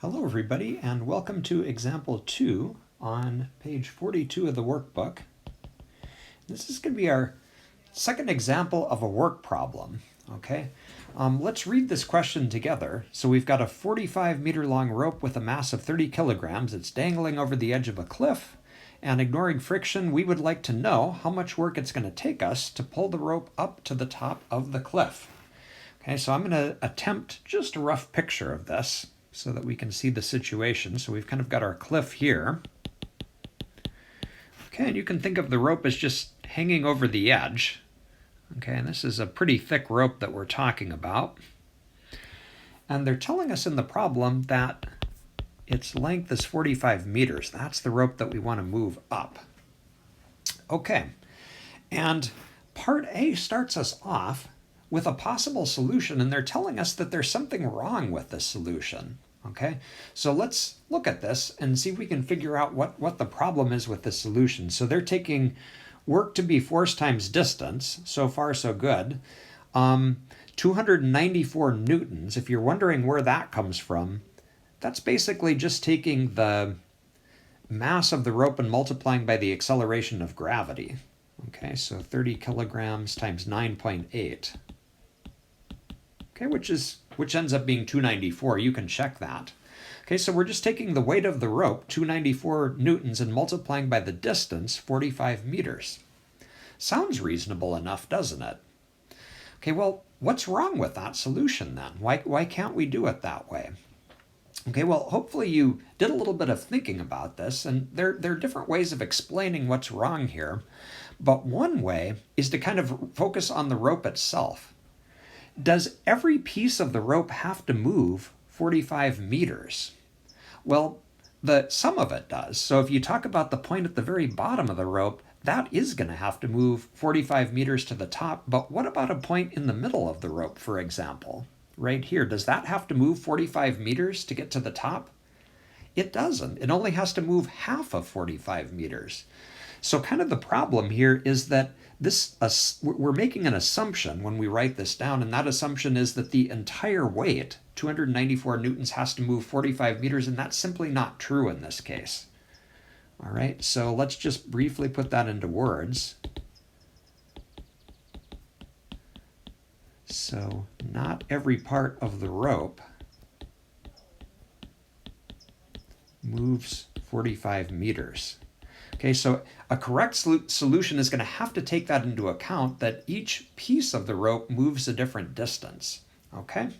Hello everybody, and welcome to example 2 on page 42 of the workbook. This is going to be our second example of a work problem, okay? Let's read this question together. So we've got a 45-meter long rope with a mass of 30 kilograms. It's dangling over the edge of a cliff, and ignoring friction, we would like to know how much work it's going to take us to pull the rope up to the top of the cliff. Okay, so I'm going to attempt just a rough picture of this so that we can see the situation. So we've kind of got our cliff here. Okay, and you can think of the rope as just hanging over the edge. Okay, and this is a pretty thick rope that we're talking about. And they're telling us in the problem that its length is 45 meters. That's the rope that we want to move up. Okay, and part A starts us off with a possible solution, and they're telling us that there's something wrong with this solution. Okay, so let's look at this and see if we can figure out what the problem is with this solution. So they're taking work to be force times distance. So far, so good. 294 newtons. If you're wondering where that comes from, that's basically just taking the mass of the rope and multiplying by the acceleration of gravity. Okay, so 30 kilograms times 9.8. Okay, which ends up being 294. You can check that. Okay, so we're just taking the weight of the rope, 294 newtons, and multiplying by the distance, 45 meters. Sounds reasonable enough, doesn't it? Okay, well, what's wrong with that solution then? Why can't we do it that way? Okay, well, hopefully you did a little bit of thinking about this, and there are different ways of explaining what's wrong here. But one way is to kind of focus on the rope itself. Does every piece of the rope have to move 45 meters? Well, some of it does. So if you talk about the point at the very bottom of the rope, that is going to have to move 45 meters to the top. But what about a point in the middle of the rope, for example? Right here, does that have to move 45 meters to get to the top? It doesn't. It only has to move half of 45 meters. So kind of the problem here is that we're making an assumption when we write this down, and that assumption is that the entire weight, 294 newtons, has to move 45 meters, and that's simply not true in this case. All right, so let's just briefly put that into words. So not every part of the rope moves 45 meters. Okay, so a correct solution is going to have to take that into account, that each piece of the rope moves a different distance. Okay,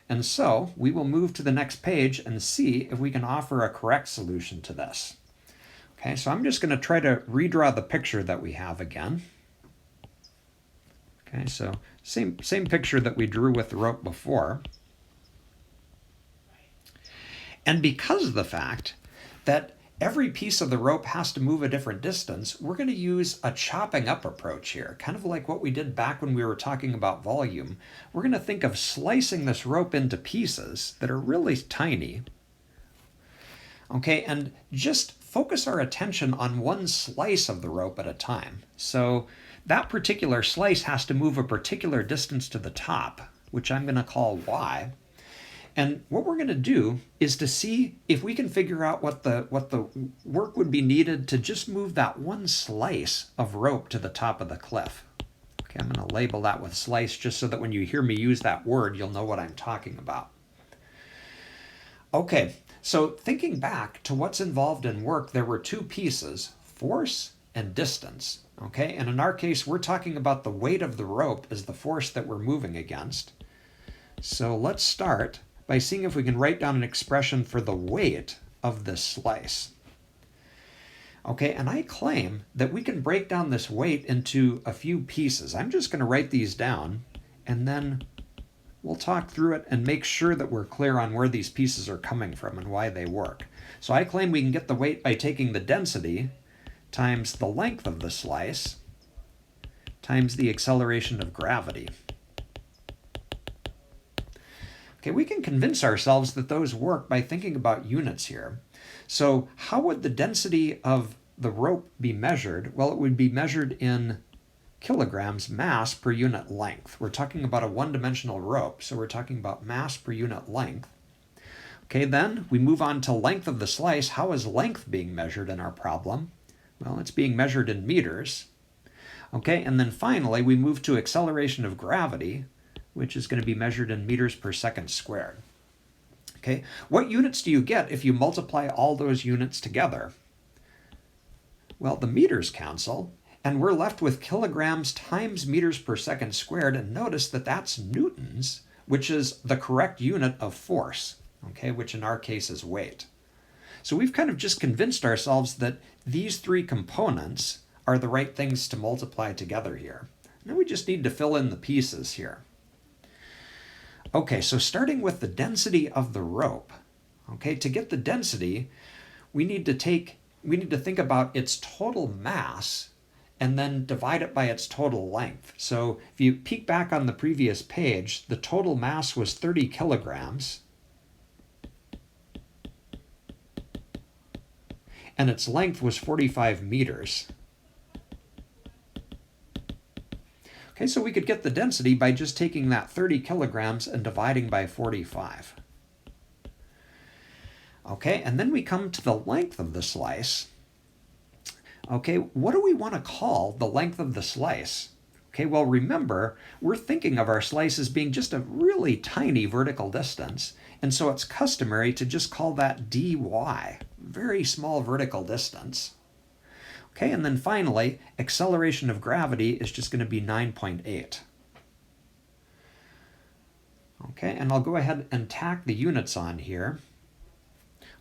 and so we will move to the next page and see if we can offer a correct solution to this. Okay, so I'm just going to try to redraw the picture that we have again. Okay, so same picture that we drew with the rope before. And because of the fact that every piece of the rope has to move a different distance, we're going to use a chopping up approach here, kind of like what we did back when we were talking about volume. We're going to think of slicing this rope into pieces that are really tiny. Okay, and just focus our attention on one slice of the rope at a time. So that particular slice has to move a particular distance to the top, which I'm going to call y. And what we're going to do is to see if we can figure out what the work would be needed to just move that one slice of rope to the top of the cliff. Okay, I'm going to label that with slice just so that when you hear me use that word, you'll know what I'm talking about. Okay, so thinking back to what's involved in work, there were two pieces, force and distance. Okay, and in our case, we're talking about the weight of the rope as the force that we're moving against. So let's start by seeing if we can write down an expression for the weight of this slice. Okay, and I claim that we can break down this weight into a few pieces. I'm just going to write these down, and then we'll talk through it and make sure that we're clear on where these pieces are coming from and why they work. So I claim we can get the weight by taking the density times the length of the slice times the acceleration of gravity. Okay, we can convince ourselves that those work by thinking about units here. So how would the density of the rope be measured? Well, it would be measured in kilograms mass per unit length. We're talking about a one-dimensional rope, so we're talking about mass per unit length. Okay, then we move on to length of the slice. How is length being measured in our problem? Well, it's being measured in meters. Okay, and then finally we move to acceleration of gravity, which is going to be measured in meters per second squared. Okay, what units do you get if you multiply all those units together? Well, the meters cancel, and we're left with kilograms times meters per second squared, and notice that that's newtons, which is the correct unit of force, okay, which in our case is weight. So we've kind of just convinced ourselves that these three components are the right things to multiply together here. Now we just need to fill in the pieces here. Okay, so starting with the density of the rope. Okay, to get the density, we need to think about its total mass and then divide it by its total length. So if you peek back on the previous page, the total mass was 30 kilograms. And its length was 45 meters. Okay, so we could get the density by just taking that 30 kilograms and dividing by 45. Okay, and then we come to the length of the slice. Okay, what do we want to call the length of the slice? Okay, well remember, we're thinking of our slice as being just a really tiny vertical distance, and so it's customary to just call that dy, very small vertical distance. Okay, and then finally, acceleration of gravity is just going to be 9.8. Okay, and I'll go ahead and tack the units on here.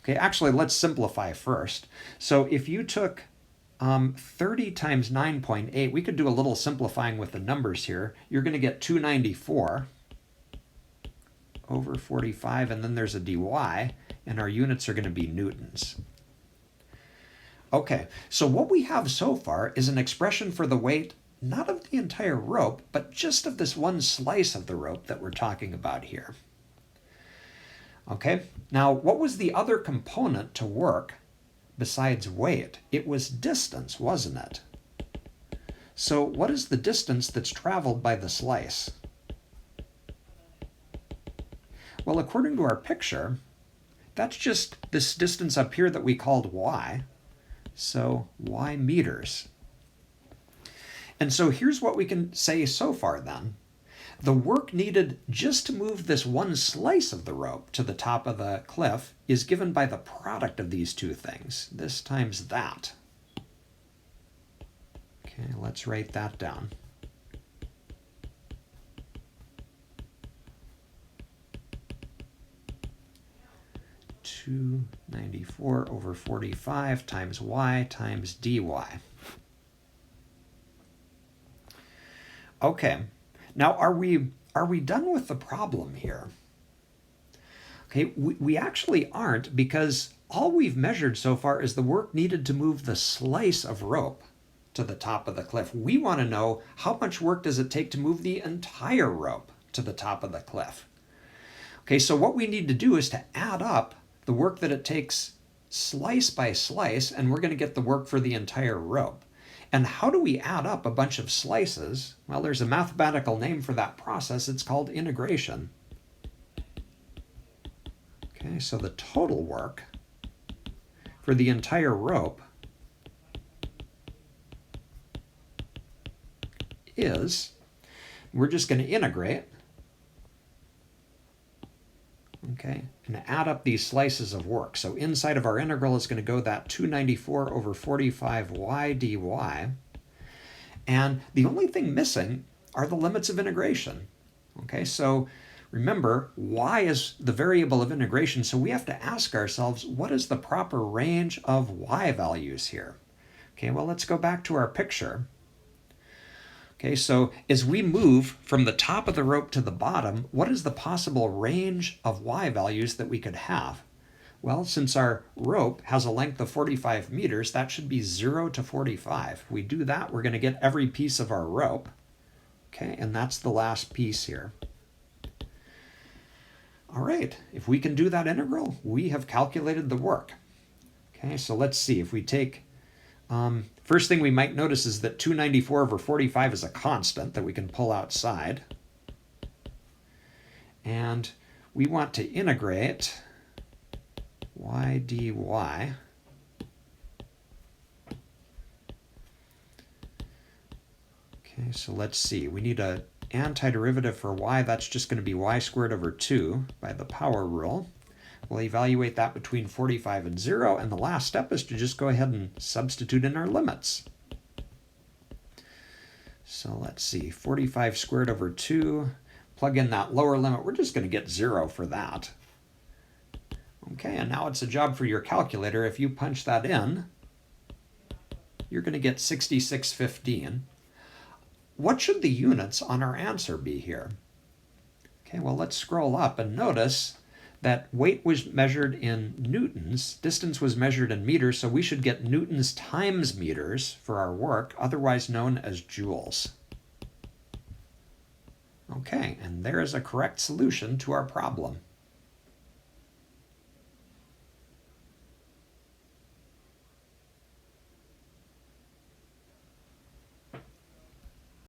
Okay, actually, let's simplify first. So if you took 30 times 9.8, we could do a little simplifying with the numbers here. You're going to get 294 over 45, and then there's a dy, and our units are going to be newtons. Okay, so what we have so far is an expression for the weight, not of the entire rope, but just of this one slice of the rope that we're talking about here. Okay, now what was the other component to work besides weight? It was distance, wasn't it? So what is the distance that's traveled by the slice? Well, according to our picture, that's just this distance up here that we called y. So y meters. And so here's what we can say so far then. The work needed just to move this one slice of the rope to the top of the cliff is given by the product of these two things, this times that. Okay, let's write that down. (294 over 45 times y times dy). Okay, now are we done with the problem here? Okay, we actually aren't, because all we've measured so far is the work needed to move the slice of rope to the top of the cliff. We want to know how much work does it take to move the entire rope to the top of the cliff. Okay, so what we need to do is to add up the work that it takes slice by slice, and we're going to get the work for the entire rope. And how do we add up a bunch of slices? Well, there's a mathematical name for that process. It's called integration. Okay, so the total work for the entire rope is, we're just going to integrate, okay, and add up these slices of work. So inside of our integral is going to go that 294 over 45y dy. And the only thing missing are the limits of integration. Okay, so remember, y is the variable of integration, so we have to ask ourselves, what is the proper range of y values here? Okay, well, let's go back to our picture. Okay, so as we move from the top of the rope to the bottom, what is the possible range of y values that we could have? Well, since our rope has a length of 45 meters, that should be 0 to 45. If we do that, we're going to get every piece of our rope. Okay, and that's the last piece here. All right, if we can do that integral, we have calculated the work. Okay, so let's see. If we take, first thing we might notice is that 294 over 45 is a constant that we can pull outside. And we want to integrate y dy. Okay, so let's see. We need an antiderivative for y. That's just going to be y squared over 2 by the power rule. We'll evaluate that between 45 and 0, and the last step is to just go ahead and substitute in our limits. So let's see, 45 squared over 2, plug in that lower limit. We're just going to get 0 for that. Okay, and now it's a job for your calculator. If you punch that in, you're going to get 6615. What should the units on our answer be here? Okay, well, let's scroll up and notice that weight was measured in newtons, distance was measured in meters, so we should get newtons times meters for our work, otherwise known as joules. Okay, and there is a correct solution to our problem.